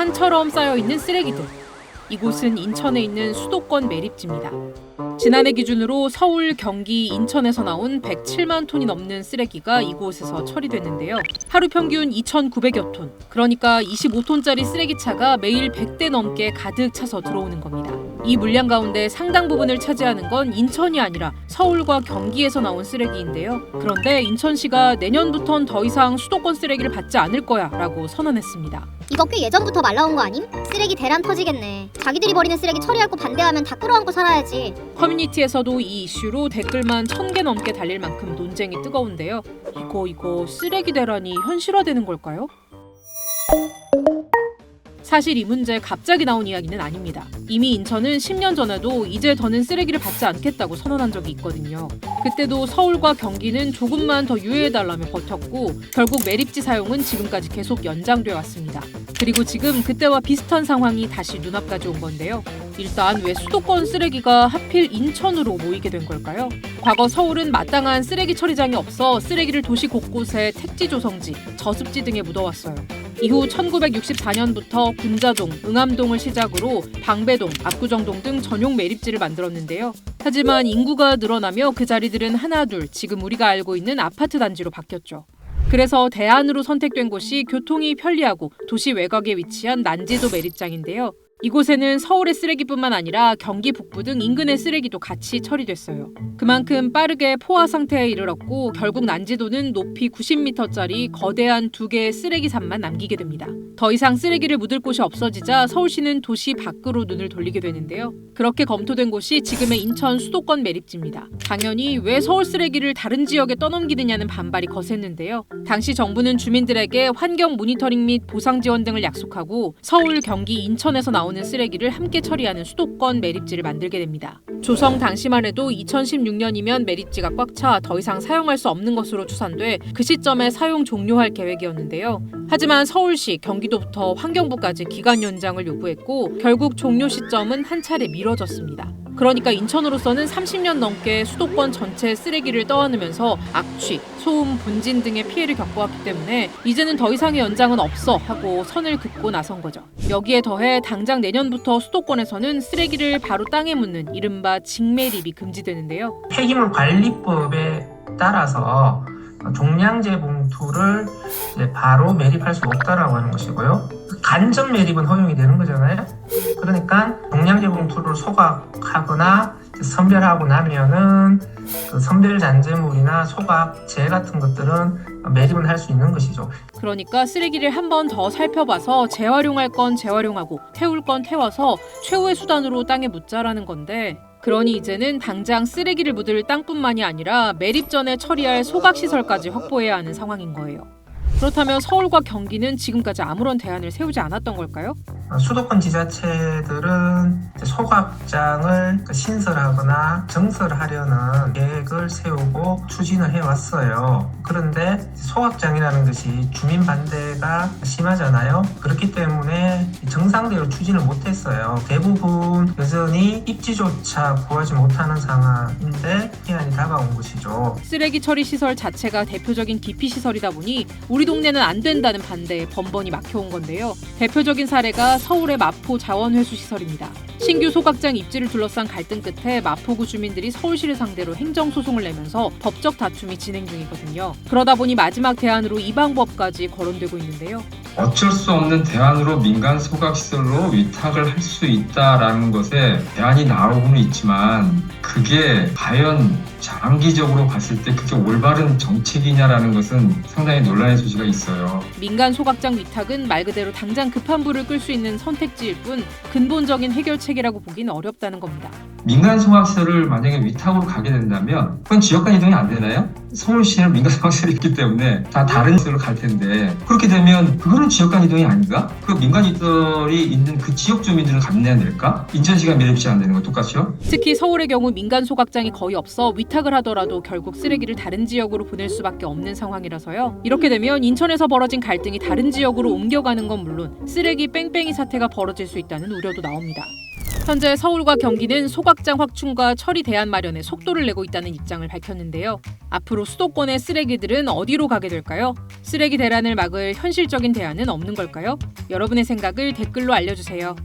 산처럼 쌓여있는 쓰레기들. 이곳은 인천에 있는 수도권 매립지입니다. 지난해 기준으로 서울, 경기, 인천에서 나온 107만 톤이 넘는 쓰레기가 이곳에서 처리됐는데요. 하루 평균 2,900여 톤, 그러니까 25톤짜리 쓰레기차가 매일 100대 넘게 가득 차서 들어오는 겁니다. 이 물량 가운데 상당 부분을 차지하는 건 인천이 아니라 서울과 경기에서 나온 쓰레기인데요. 그런데 인천시가 내년부턴 더 이상 수도권 쓰레기를 받지 않을 거야 라고 선언했습니다. 이거 꽤 예전부터 말 나온 거 아님? 쓰레기 대란 터지겠네. 자기들이 버리는 쓰레기 처리할 거 반대하면 다 끌어안고 살아야지. 커뮤니티에서도 이 이슈로 댓글만 1,000개 넘게 달릴 만큼 논쟁이 뜨거운데요. 이거 쓰레기 대란이 현실화되는 걸까요? 사실 이 문제 갑자기 나온 이야기는 아닙니다. 이미 인천은 10년 전에도 이제 더는 쓰레기를 받지 않겠다고 선언한 적이 있거든요. 그때도 서울과 경기는 조금만 더 유예해달라며 버텼고 결국 매립지 사용은 지금까지 계속 연장돼 왔습니다. 그리고 지금 그때와 비슷한 상황이 다시 눈앞까지 온 건데요. 일단 왜 수도권 쓰레기가 하필 인천으로 모이게 된 걸까요? 과거 서울은 마땅한 쓰레기 처리장이 없어 쓰레기를 도시 곳곳에 택지 조성지, 저습지 등에 묻어왔어요. 이후 1964년부터 군자동, 응암동을 시작으로 방배동, 압구정동 등 전용 매립지를 만들었는데요. 하지만 인구가 늘어나며 그 자리들은 하나둘 지금 우리가 알고 있는 아파트 단지로 바뀌었죠. 그래서 대안으로 선택된 곳이 교통이 편리하고 도시 외곽에 위치한 난지도 매립장인데요. 이곳에는 서울의 쓰레기뿐만 아니라 경기 북부 등 인근의 쓰레기도 같이 처리됐어요. 그만큼 빠르게 포화 상태에 이르렀고 결국 난지도는 높이 90m짜리 거대한 2개의 쓰레기산만 남기게 됩니다. 더 이상 쓰레기를 묻을 곳이 없어지자 서울시는 도시 밖으로 눈을 돌리게 되는데요. 그렇게 검토된 곳이 지금의 인천 수도권 매립지입니다. 당연히 왜 서울 쓰레기를 다른 지역에 떠넘기느냐는 반발이 거셌는데요. 당시 정부는 주민들에게 환경 모니터링 및 보상 지원 등을 약속하고 서울, 경기, 인천에서 나오는 쓰레기를 함께 처리하는 수도권 매립지를 만들게 됩니다. 조성 당시만 해도 2016년이면 매립지가 꽉 차 더 이상 사용할 수 없는 것으로 추산돼 그 시점에 사용 종료할 계획이었는데요. 하지만 서울시, 경기도부터 환경부까지 기간 연장을 요구했고 결국 종료 시점은 한 차례 미뤄졌습니다. 그러니까 인천으로서는 30년 넘게 수도권 전체 쓰레기를 떠안으면서 악취, 소음, 분진 등의 피해를 겪어왔기 때문에 이제는 더 이상의 연장은 없어 하고 선을 긋고 나선 거죠. 여기에 더해 당장 내년부터 수도권에서는 쓰레기를 바로 땅에 묻는 이른바 직매립이 금지되는데요. 폐기물 관리법에 따라서 종량제 봉투를 바로 매립할 수 없다라고 하는 것이고요. 간접 매립은 허용이 되는 거잖아요. 그러니까 종량제 봉투를 소각하거나 선별하고 나면은 그 선별 잔재물이나 소각재 같은 것들은 매립은 할 수 있는 것이죠. 그러니까 쓰레기를 한 번 더 살펴봐서 재활용할 건 재활용하고 태울 건 태워서 최후의 수단으로 땅에 묻자라는 건데 그러니 이제는 당장 쓰레기를 묻을 땅뿐만이 아니라 매립 전에 처리할 소각시설까지 확보해야 하는 상황인 거예요. 그렇다면 서울과 경기는 지금까지 아무런 대안을 세우지 않았던 걸까요? 수도권 지자체들은 소각장을 신설하거나 정설하려는 계획을 세우고 추진을 해왔어요. 그런데 소각장이라는 것이 주민 반대가 심하잖아요. 그렇기 때문에 정상대로 추진을 못했어요. 대부분 여전히 입지조차 구하지 못하는 상황인데 해안이 다가온 것이죠. 쓰레기 처리 시설 자체가 대표적인 기피시설이다 보니 우리 동네는 안 된다는 반대에 번번이 막혀온 건데요. 대표적인 사례가 서울의 마포 자원회수시설입니다. 신규 소각장 입지를 둘러싼 갈등 끝에 마포구 주민들이 서울시를 상대로 행정소송을 내면서 법적 다툼이 진행 중이거든요. 그러다 보니 마지막 대안으로 이 방법까지 거론되고 있는데요. 어쩔 수 없는 대안으로 민간 소각시설로 위탁을 할 수 있다라는 것에 대안이 나오고는 있지만 그게 과연 장기적으로 봤을 때 그게 올바른 정책이냐라는 것은 상당히 논란의 소지가 있어요. 민간 소각장 위탁은 말 그대로 당장 급한 불을 끌 수 있는 선택지일 뿐 근본적인 해결책이라고 보기는 어렵다는 겁니다. 민간 소각시설을 만약에 위탁으로 가게 된다면 그건 지역 간 이동이 안 되나요? 서울시에는 민간 소각시설이 있기 때문에 다 다른 시설로 갈 텐데 그렇게 되면 그거는 지역 간 이동이 아닌가? 그 민간 시설이 있는 그 지역 주민들은 감내야 될까? 인천시가 매립지 안 되는 거 똑같죠? 특히 서울의 경우 민간 소각장이 거의 없어 위탁을 하더라도 결국 쓰레기를 다른 지역으로 보낼 수밖에 없는 상황이라서요. 이렇게 되면 인천에서 벌어진 갈등이 다른 지역으로 옮겨가는 건 물론 쓰레기 뺑뺑이 사태가 벌어질 수 있다는 우려도 나옵니다. 현재 서울과 경기는 소각장 확충과 처리 대안 마련에 속도를 내고 있다는 입장을 밝혔는데요. 앞으로 수도권의 쓰레기들은 어디로 가게 될까요? 쓰레기 대란을 막을 현실적인 대안은 없는 걸까요? 여러분의 생각을 댓글로 알려주세요.